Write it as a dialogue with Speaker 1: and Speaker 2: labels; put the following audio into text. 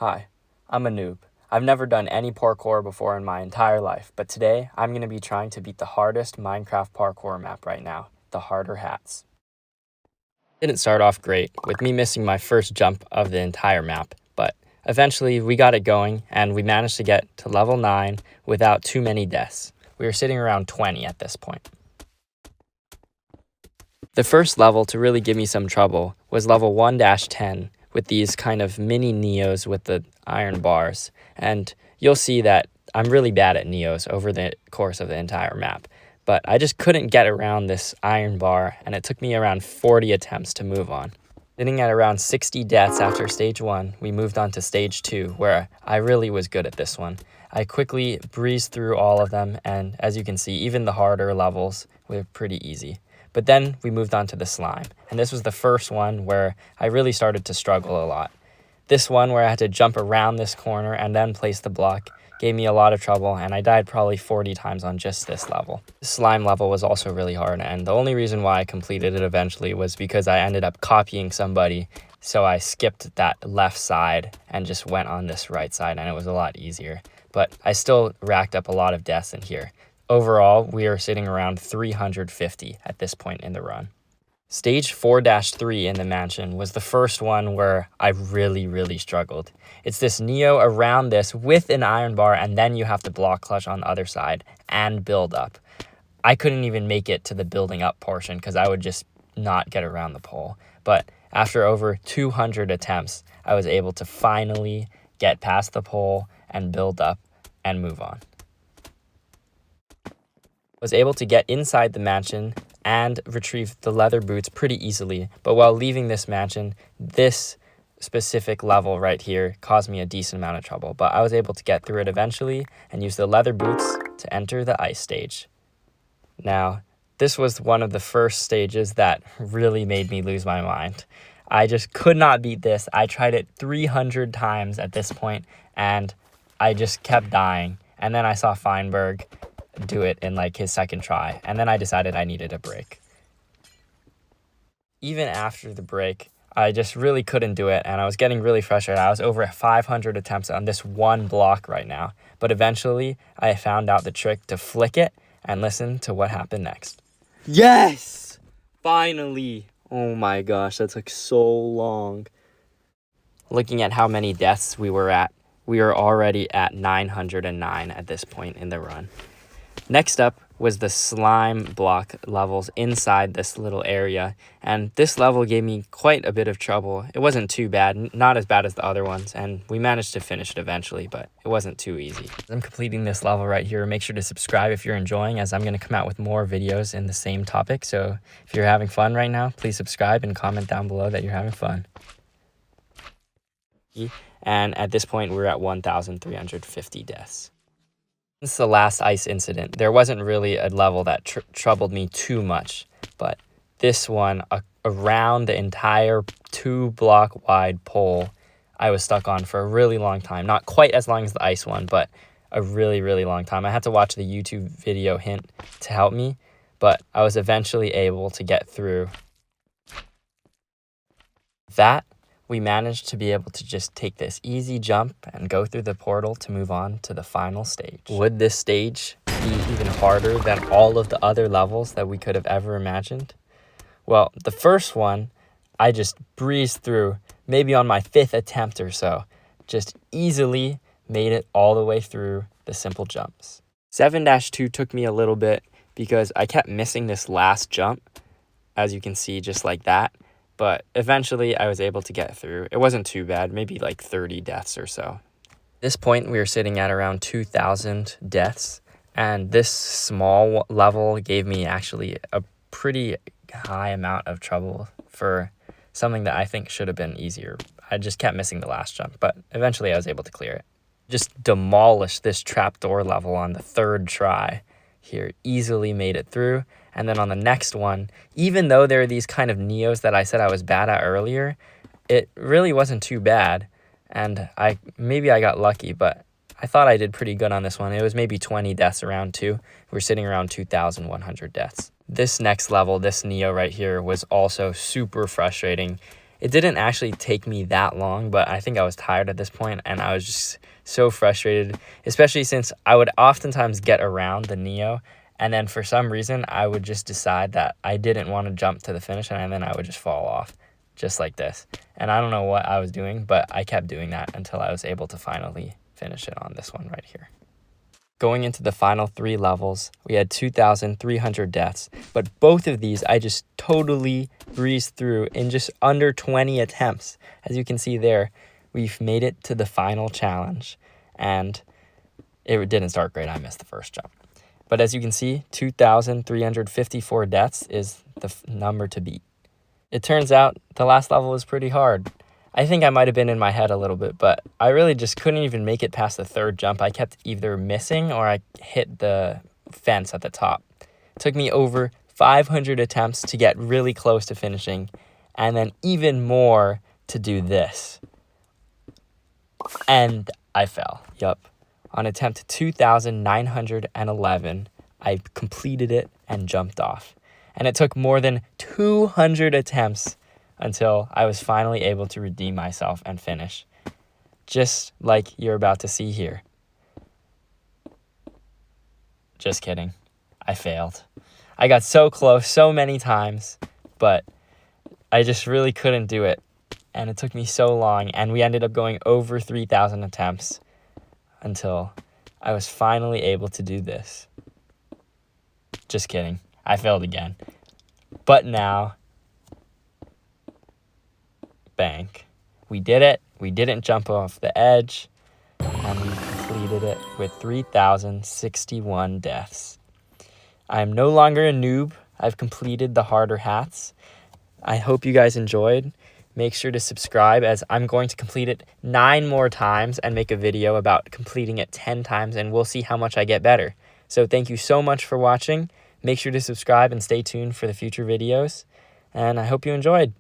Speaker 1: Hi, I'm a noob. I've never done any parkour before in my entire life, but today I'm going to be trying to beat the hardest Minecraft parkour map right now, the Harder Hats. Didn't start off great, with me missing my first jump of the entire map, but eventually we got it going and we managed to get to level 9 without too many deaths. We were sitting around 20 at this point. The first level to really give me some trouble was level 1-10 with these kind of mini Neos with the iron bars. And you'll see that I'm really bad at Neos over the course of the entire map. But I just couldn't get around this iron bar, and it took me around 40 attempts to move on. Sitting at around 60 deaths after stage 1, we moved on to stage 2, where I really was good at this one. I quickly breezed through all of them, and as you can see, even the harder levels were pretty easy. But then we moved on to the slime, and this was the first one where I really started to struggle a lot. This one where I had to jump around this corner and then place the block gave me a lot of trouble, and I died probably 40 times on just this level. The slime level was also really hard, and the only reason why I completed it eventually was because I ended up copying somebody, so I skipped that left side and just went on this right side, and it was a lot easier. But I still racked up a lot of deaths in here. Overall, we are sitting around 350 at this point in the run. Stage 4-3 in the mansion was the first one where I really struggled. It's this Neo around this with an iron bar, and then you have to block clutch on the other side and build up. I couldn't even make it to the building up portion because I would just not get around the pole. But after over 200 attempts, I was able to finally get past the pole and build up and move on. Was able to get inside the mansion and retrieve the leather boots pretty easily, but while leaving this mansion, this specific level right here caused me a decent amount of trouble, but I was able to get through it eventually and use the leather boots to enter the ice stage. Now, this was one of the first stages that really made me lose my mind. I just could not beat this. I tried it 300 times at this point, and I just kept dying. And then I saw Feinberg do it in like his second try, and then I decided I needed a break. Even after the break, I just really couldn't do it, and I was getting really frustrated. I was over 500 attempts on this one block right now, but eventually I found out the trick to flick it and listen to what happened next. Yes! Finally! Oh my gosh, that took so long. Looking at how many deaths we were at, we are already at 909 at this point in the run. Next up was the slime block levels inside this little area, and this level gave me quite a bit of trouble. It wasn't too bad, not as bad as the other ones, and we managed to finish it eventually, but it wasn't too easy. As I'm completing this level right here, make sure to subscribe if you're enjoying, as I'm going to come out with more videos in the same topic. So if you're having fun right now, please subscribe and comment down below that you're having fun. And at this point, we're at 1,350 deaths. Since the last ice incident, there wasn't really a level that troubled me too much, but this one, around the entire 2-block wide pole, I was stuck on for a really long time. Not quite as long as the ice one, but a really long time. I had to watch the YouTube video hint to help me, but I was eventually able to get through that. We managed to be able to just take this easy jump and go through the portal to move on to the final stage. Would this stage be even harder than all of the other levels that we could have ever imagined? Well, the first one, I just breezed through, maybe on my 5th attempt or so. Just easily made it all the way through the simple jumps. 7-2 took me a little bit because I kept missing this last jump, as you can see, just like that. But eventually I was able to get through. It wasn't too bad, maybe like 30 deaths or so. At this point, we were sitting at around 2,000 deaths, and this small level gave me actually a pretty high amount of trouble for something that I think should have been easier. I just kept missing the last jump, but eventually I was able to clear it. Just demolished this trapdoor level on the 3rd try here, easily made it through. And then on the next one, even though there are these kind of Neos that I said I was bad at earlier, it really wasn't too bad. And maybe I got lucky, but I thought I did pretty good on this one. It was maybe 20 deaths around 2. We're sitting around 2,100 deaths. This next level, this Neo right here, was also super frustrating. It didn't actually take me that long, but I think I was tired at this point, and I was just so frustrated, especially since I would oftentimes get around the Neo, and then for some reason, I would just decide that I didn't want to jump to the finish, and then I would just fall off, just like this. And I don't know what I was doing, but I kept doing that until I was able to finally finish it on this one right here. Going into the final 3 levels, we had 2,300 deaths, but both of these I just totally breezed through in just under 20 attempts. As you can see there, we've made it to the final challenge, and it didn't start great. I missed the first jump. But as you can see, 2,354 deaths is the number to beat. It turns out the last level was pretty hard. I think I might have been in my head a little bit, but I really just couldn't even make it past the 3rd jump. I kept either missing or I hit the fence at the top. It took me over 500 attempts to get really close to finishing, and then even more to do this. And I fell. Yup. On attempt 2,911, I completed it and jumped off. And it took more than 200 attempts until I was finally able to redeem myself and finish. Just like you're about to see here. Just kidding. I failed. I got so close so many times, but I just really couldn't do it. And it took me so long, and we ended up going over 3,000 attempts until I was finally able to do this. Just kidding. I failed again. But now, bang. We did it. We didn't jump off the edge, and we completed it with 3,061 deaths. I am no longer a noob. I've completed the harder hats. I hope you guys enjoyed. Make sure to subscribe, as I'm going to complete it 9 more times and make a video about completing it 10 times, and we'll see how much I get better. So thank you so much for watching. Make sure to subscribe and stay tuned for the future videos, and I hope you enjoyed.